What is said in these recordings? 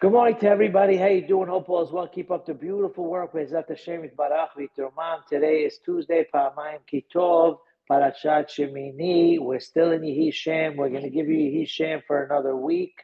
Good morning to everybody. How you doing? Hope all is well. Keep up the beautiful work. Bezat Hashem Yitbarach v'Yiterumam. Today is Tuesday, Pa'amayim Kitov, Parashat Shemini. We're still in Yehi Shem. We're going to give you Yehi Shem for another week.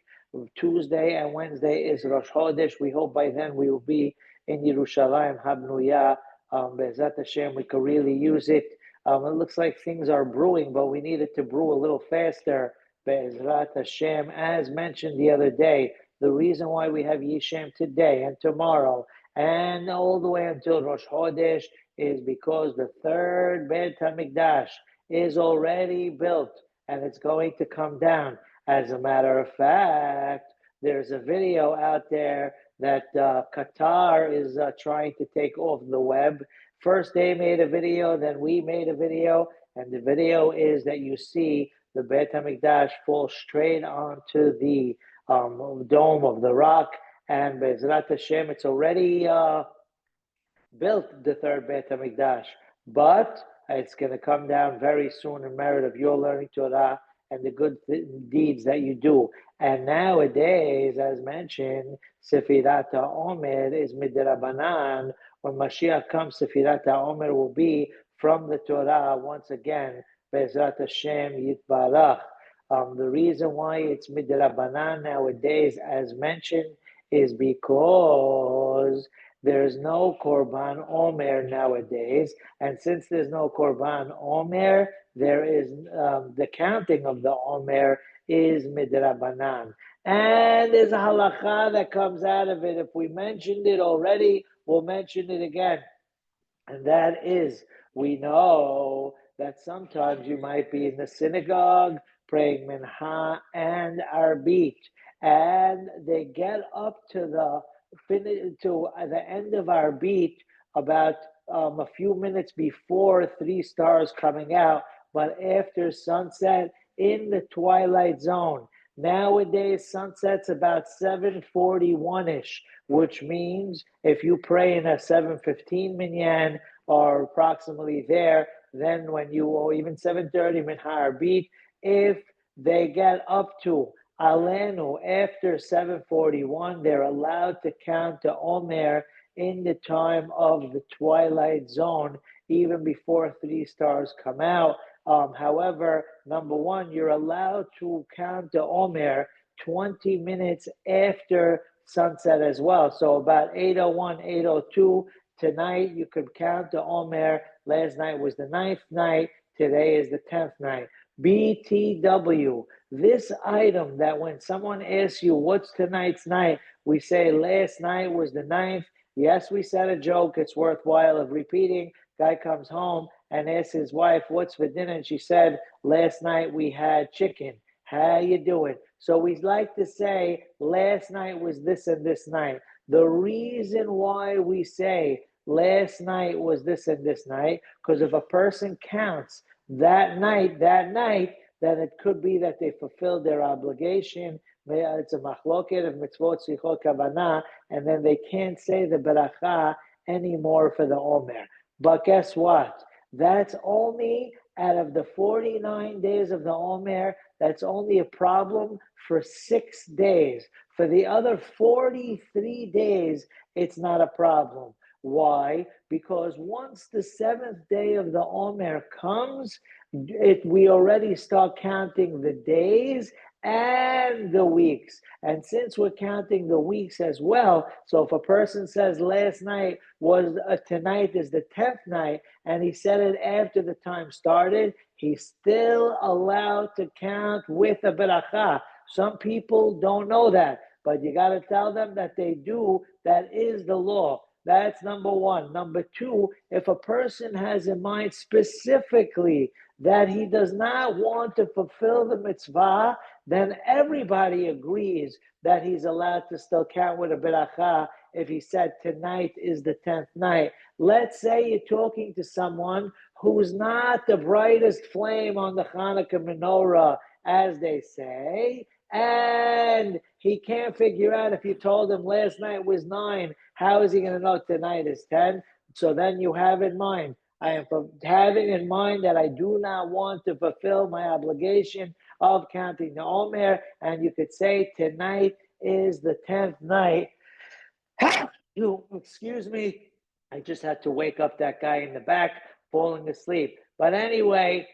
Tuesday and Wednesday is Rosh Chodesh. We hope by then we will be in Yerushalayim Habnuya. Bezat Hashem, we could really use it. It looks like things are brewing, but we need it to brew a little faster. Bezrat Hashem, as mentioned the other day. The reason why we have Yishem today and tomorrow and all the way until Rosh Chodesh is because the third Beit HaMikdash is already built and it's going to come down. As a matter of fact, there's a video out there that Qatar is trying to take off the web. First they made a video, then we made a video, and the video is that you see the Beit HaMikdash fall straight onto the dome of the rock, and Bezrat Hashem, it's already built, the third Beit HaMikdash, but it's going to come down very soon in merit of your learning Torah and the good deeds that you do. And nowadays, as mentioned, Sefirat HaOmer is Midrabanan. When Mashiach comes, Sefirat HaOmer will be from the Torah once again. Bezrat Hashem Yitbarach. The reason why it's midrabanan nowadays, as mentioned, is because there's no korban omer nowadays, and since there's no korban omer, there is the counting of the omer is midrabanan, and there's a halacha that comes out of it. If we mentioned it already, we'll mention it again, and that is, we know that sometimes you might be in the synagogue praying mincha and arbit, and they get up to the end of arbit about a few minutes before 3 stars coming out, but after sunset in the twilight zone. Nowadays, sunset's about 7:41-ish, which means if you pray in a 7:15 minyan or approximately there, then when you, or even 7:30 mincha arbit, if they get up to Alenu after 7:41, they're allowed to count the Omer in the time of the twilight zone, even before 3 stars come out. However, number one, you're allowed to count the Omer 20 minutes after sunset as well. So about 8:01, 8:02, tonight you could count the Omer. Last night was the 9th night. Today is the 10th night. BTW, this item that when someone asks you what's tonight's night, we say last night was the 9th. Yes, we said a joke. It's worthwhile of repeating. Guy comes home and asks his wife, what's for dinner? And she said, last night we had chicken. How you doing? So we like to say last night was this and this night. The reason why we say last night was this and this night, because if a person counts that night, then it could be that they fulfilled their obligation. It's a machloket of mitzvot, sichot, kavanah, and then they can't say the beracha anymore for the Omer. But guess what? That's only out of the 49 days of the Omer, that's only a problem for 6 days. For the other 43 days, it's not a problem. Why? Because once the 7th day of the Omer comes, we already start counting the days and the weeks. And since we're counting the weeks as well, so if a person says last night was, tonight is the 10th night, and he said it after the time started, he's still allowed to count with a beracha. Some people don't know that, but you got to tell them that they do. That is the law. That's number one. Number two, if a person has in mind specifically that he does not want to fulfill the mitzvah, then everybody agrees that he's allowed to still count with a beracha if he said tonight is the 10th night. Let's say you're talking to someone who's not the brightest flame on the Hanukkah menorah, as they say, and he can't figure out if you told him last night was 9, how is he going to know tonight is 10? So then you have in mind, I am having in mind that I do not want to fulfill my obligation of counting the Omer, and you could say tonight is the 10th night. Excuse me. I just had to wake up that guy in the back falling asleep. But anyway,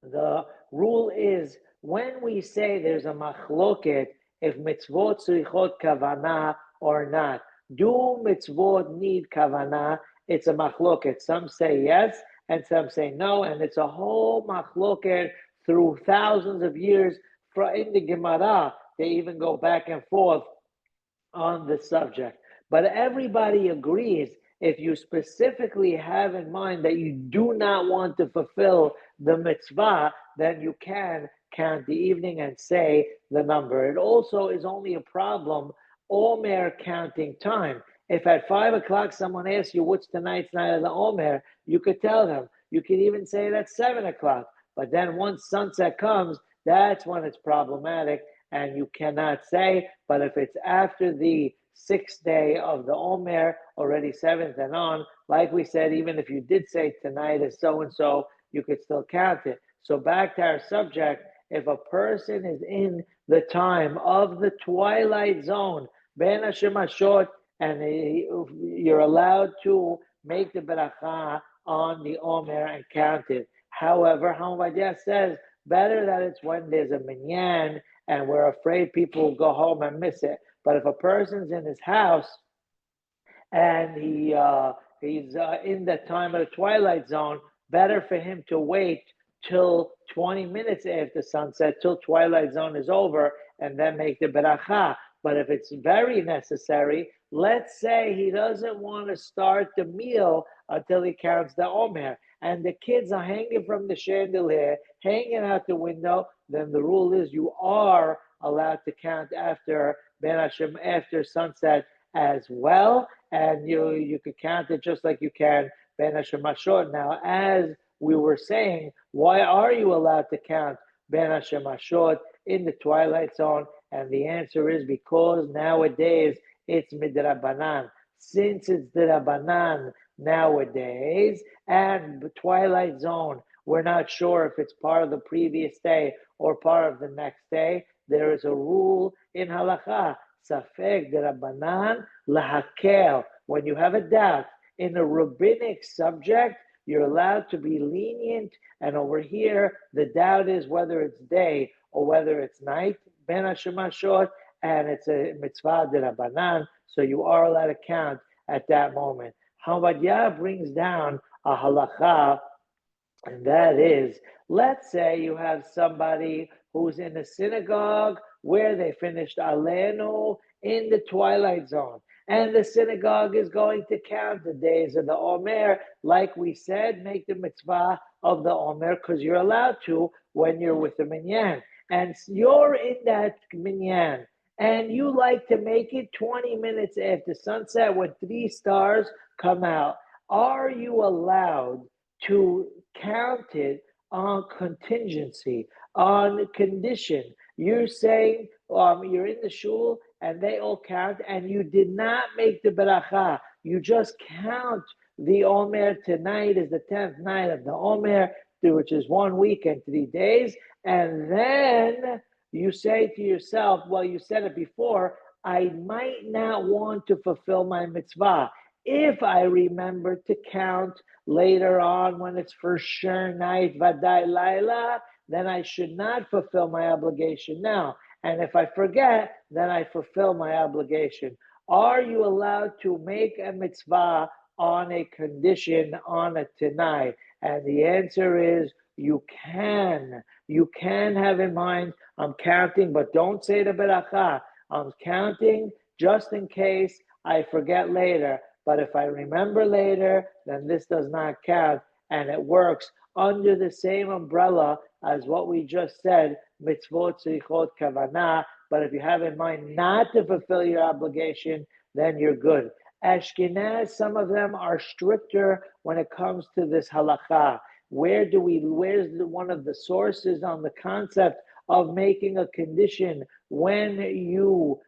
the rule is when we say there's a machloket, if mitzvot tzrichot kavana or not. Do mitzvot need kavana? It's a machloket. Some say yes, and some say no, and it's a whole machloket through thousands of years. In the Gemara, they even go back and forth on the subject. But everybody agrees if you specifically have in mind that you do not want to fulfill the mitzvah, then you can count the evening and say the number. It also is only a problem, Omer counting time. If at 5 o'clock someone asks you what's tonight's night of the Omer, you could tell them. You could even say that's 7 o'clock. But then once sunset comes, that's when it's problematic and you cannot say. But if it's after the 6th day of the Omer, already 7th and on, like we said, even if you did say tonight is so-and-so, you could still count it. So back to our subject, if a person is in the time of the twilight zone, Ben Hashemashot, and you're allowed to make the beracha on the Omer and count it. However, Hamavadia says, better that it's when there's a minyan and we're afraid people will go home and miss it. But if a person's in his house and he's in the time of the twilight zone, better for him to wait till 20 minutes after sunset, till twilight zone is over, and then make the beracha. But if it's very necessary, let's say he doesn't want to start the meal until he counts the Omer, and the kids are hanging from the chandelier, hanging out the window, then the rule is you are allowed to count after Ben Hashem, after sunset as well, and you could count it just like you can Ben Hashem Ashot. Now, as we were saying, why are you allowed to count Ben Hashem Ashot in the twilight zone? And the answer is because nowadays it's midrabanan. Since it's drabanan nowadays, and the twilight zone, we're not sure if it's part of the previous day or part of the next day. There is a rule in halakha, safek drabanan lahakel. When you have a doubt in a rabbinic subject, you're allowed to be lenient. And over here, the doubt is whether it's day or whether it's night, Ben Hashemashot, and it's a mitzvah derabanan, so you are allowed to count at that moment. Hamavadia brings down a halakha, and that is, let's say you have somebody who's in a synagogue where they finished Alenu in the twilight zone, and the synagogue is going to count the days of the Omer. Like we said, make the mitzvah of the Omer because you're allowed to when you're with the minyan. And you're in that minyan, and you like to make it 20 minutes after sunset when 3 stars come out. Are you allowed to count it on contingency, on condition? You're saying you're in the shul and they all count, and you did not make the beracha. You just count the Omer. Tonight is the 10th night of the Omer, which is 1 week and 3 days. And then you say to yourself, well, you said it before, I might not want to fulfill my mitzvah. If I remember to count later on when it's for sure night, Vadai Laila, then I should not fulfill my obligation now. And if I forget, then I fulfill my obligation. Are you allowed to make a mitzvah on a condition, on a tonight? And the answer is you can. You can have in mind, I'm counting, but don't say the beracha. I'm counting just in case I forget later. But if I remember later, then this does not count, and it works under the same umbrella as what we just said, mitzvot tzrichot kavanah. But if you have in mind not to fulfill your obligation, then you're good. Ashkenaz, some of them are stricter when it comes to this halakha. Where's one of the sources on the concept of making a condition when you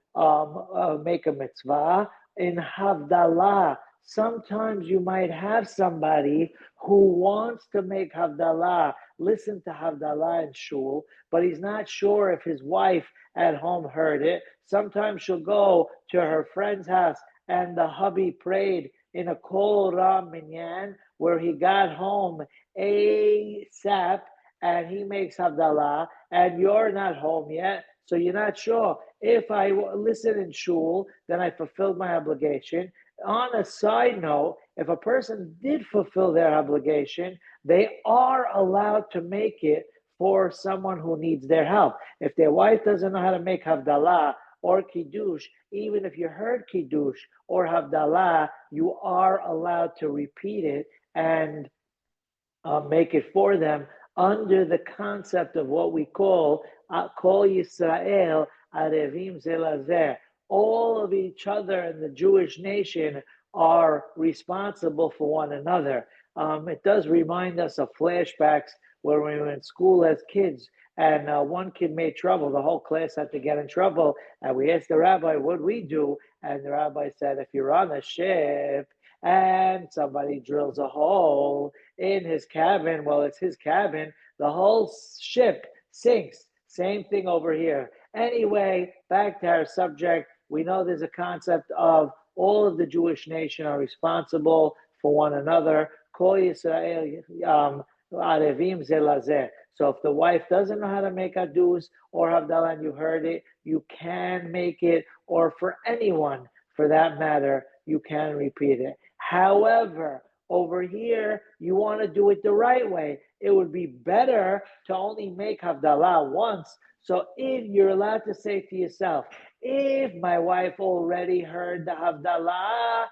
make a mitzvah? In Havdalah, Sometimes you might have somebody who wants to make Havdalah, listen to Havdalah in shul, but he's not sure if his wife at home heard it. Sometimes she'll go to her friend's house and the hubby prayed in a kol ram minyan where he got home ASAP and he makes Havdalah and you're not home yet, so you're not sure. If I listen in shul, then I fulfilled my obligation. On a side note, if a person did fulfill their obligation, they are allowed to make it for someone who needs their help. If their wife doesn't know how to make Havdalah or Kiddush, even if you heard Kiddush or Havdalah, you are allowed to repeat it and make it for them under the concept of what we call Kol Yisrael Arevim Zelazeh. All of each other in the Jewish nation are responsible for one another. It does remind us of flashbacks where we were in school as kids and one kid made trouble. The whole class had to get in trouble. And we asked the rabbi, what we do? And the rabbi said, if you're on a ship and somebody drills a hole in his cabin, well, it's his cabin, the whole ship sinks. Same thing over here. Anyway, back to our subject. We know there's a concept of all of the Jewish nation are responsible for one another. Kol Yisrael Arevim Zelazeh. So if the wife doesn't know how to make adus or havdalah, and you heard it, you can make it, or for anyone for that matter, you can repeat it. However, over here, you want to do it the right way. It would be better to only make Havdalah once. So if you're allowed to say to yourself, if my wife already heard the Havdalah,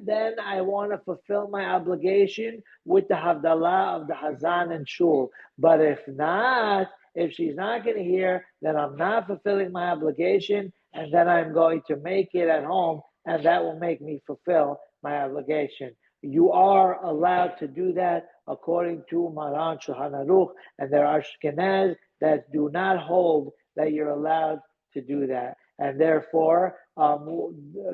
then I want to fulfill my obligation with the Havdalah of the Hazan and Shul. But if not, if she's not going to hear, then I'm not fulfilling my obligation, and then I'm going to make it at home, and that will make me fulfill my obligation. You are allowed to do that according to Maran Shulchan Aruch, and there are Ashkenaz that do not hold that you're allowed to do that. And therefore,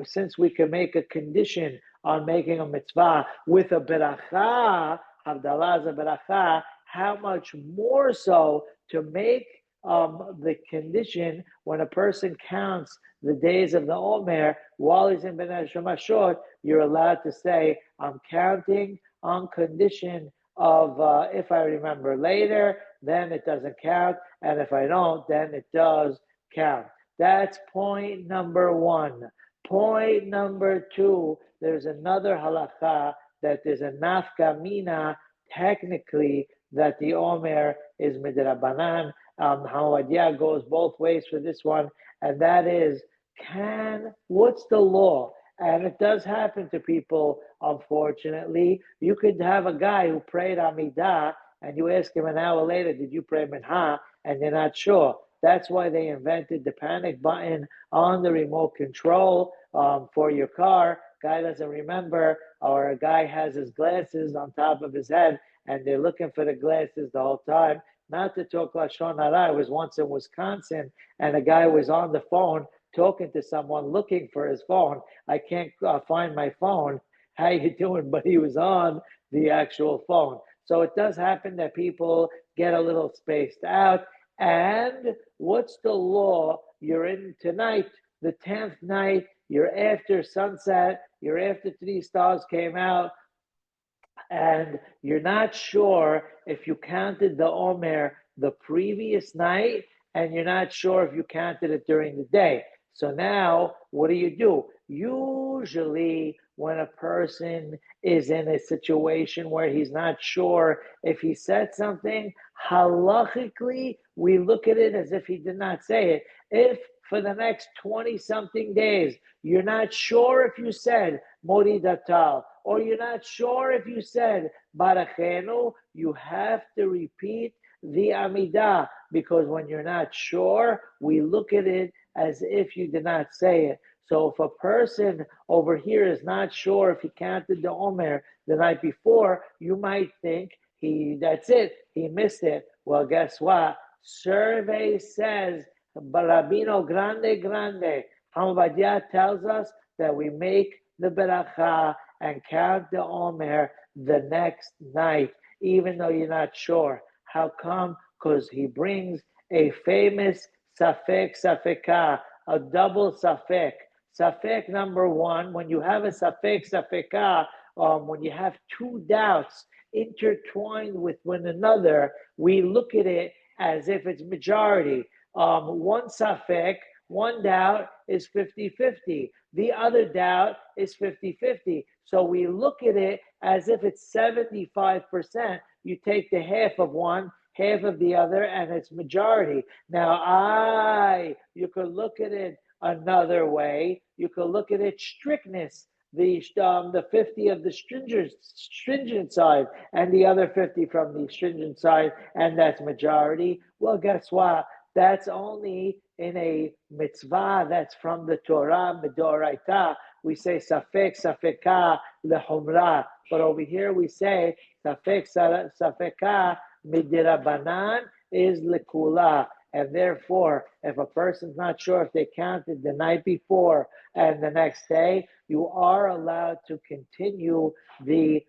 since we can make a condition on making a mitzvah with a beracha, Havdalah is a beracha, how much more so to make the condition when a person counts the days of the Omer while he's in Bnei Shemashot, you're allowed to say, I'm counting on condition of if I remember later, then it doesn't count, and if I don't, then it does count. That's point number one. Point number two, there's another halacha that there's a nafka mina, technically, that the Omer is midrabanan. Hawadia goes both ways for this one, and that is, what's the law? And it does happen to people, unfortunately. You could have a guy who prayed Amidah, and you ask him an hour later, did you pray Minha? And you're not sure. That's why they invented the panic button on the remote control for your car. Guy doesn't remember, or a guy has his glasses on top of his head, and they're looking for the glasses the whole time. Not to talk Lashon Hara. I was once in Wisconsin, and a guy was on the phone talking to someone looking for his phone. I can't find my phone. How you doing? But he was on the actual phone. So it does happen that people get a little spaced out. And what's the law? You're in tonight, the 10th night, you're after sunset, you're after three stars came out, and you're not sure if you counted the Omer the previous night, and you're not sure if you counted it during the day. So now, what do? Usually, when a person is in a situation where he's not sure if he said something, halachically, we look at it as if he did not say it. If for the next 20 something days, you're not sure if you said Mori Datal, or you're not sure if you said Barachenu, you have to repeat the Amidah, because when you're not sure, we look at it as if you did not say it. So if a person over here is not sure if he counted the Omer the night before, you might think that's it, he missed it. Well, guess what? Survey says, Rabino Grande, Hamabadia tells us that we make the beracha and count the Omer the next night, even though you're not sure. How come? Because he brings a famous safek safeka, a double safek. Safek number one, when you have a safek safeka, when you have two doubts intertwined with one another, we look at it as if it's majority. One safek, one doubt is 50-50. The other doubt is 50-50. So we look at it as if it's 75%. You take the half of one, half of the other, and it's majority. Now, you could look at it another way. You could look at it strictness, the 50 of the stringent side and the other 50 from the stringent side, and that's majority. Well, guess what? That's only in a mitzvah that's from the Torah, Midoraita. We say safek, safeka, lehumrah. But over here we say safek, safeka, midirabanan is lekula. And therefore, if a person's not sure if they counted the night before and the next day, you are allowed to continue the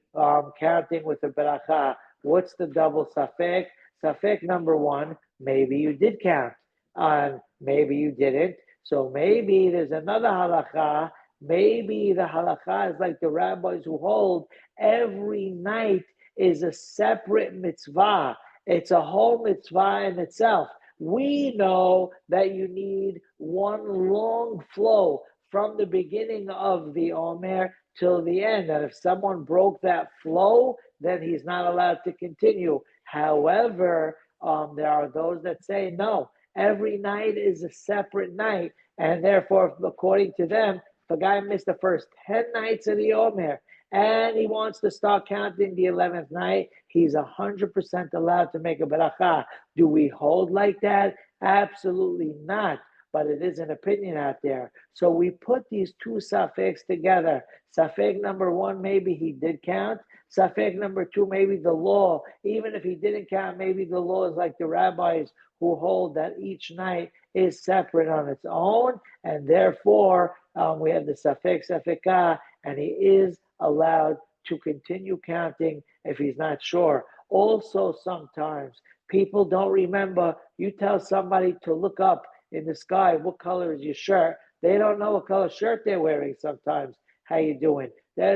counting with the beracha. What's the double safek? Safek number one, maybe you did count, and maybe you didn't. So maybe there's another halacha. Maybe the halacha is like the rabbis who hold every night is a separate mitzvah. It's a whole mitzvah in itself. We know that you need one long flow from the beginning of the Omer till the end. And if someone broke that flow, then he's not allowed to continue. However, there are those that say, no, every night is a separate night. And therefore, according to them, if a guy missed the first 10 nights of the Omer and he wants to start counting the 11th night, he's 100% allowed to make a beracha. Do we hold like that? Absolutely not. But it is an opinion out there. So we put these two safeks together. Safek number one, maybe he did count. Safek number two, maybe the law. Even if he didn't count, maybe the law is like the rabbis who hold that each night is separate on its own. And therefore, we have the safek, safeka, and he is allowed to continue counting if he's not sure. Also, sometimes people don't remember. You tell somebody to look up in the sky, what color is your shirt? They don't know what color shirt they're wearing sometimes. How you doing?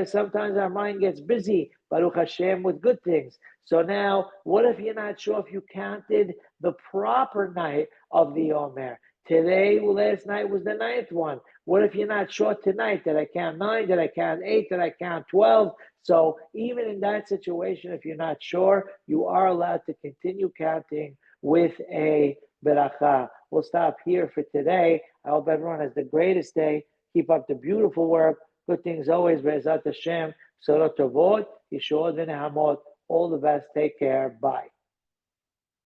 Sometimes our mind gets busy, Baruch Hashem, with good things. So now, what if you're not sure if you counted the proper night of the Omer? Today, last night was the ninth one. What if you're not sure tonight? Did I count 9? Did I count 8? Did I count 12? So even in that situation, if you're not sure, you are allowed to continue counting with a beracha. We'll stop here for today. I hope everyone has the greatest day. Keep up the beautiful work. Good things always. Be'ezat Hashem. Sorot tovot. Yeshuot v'nehamot. All the best. Take care. Bye.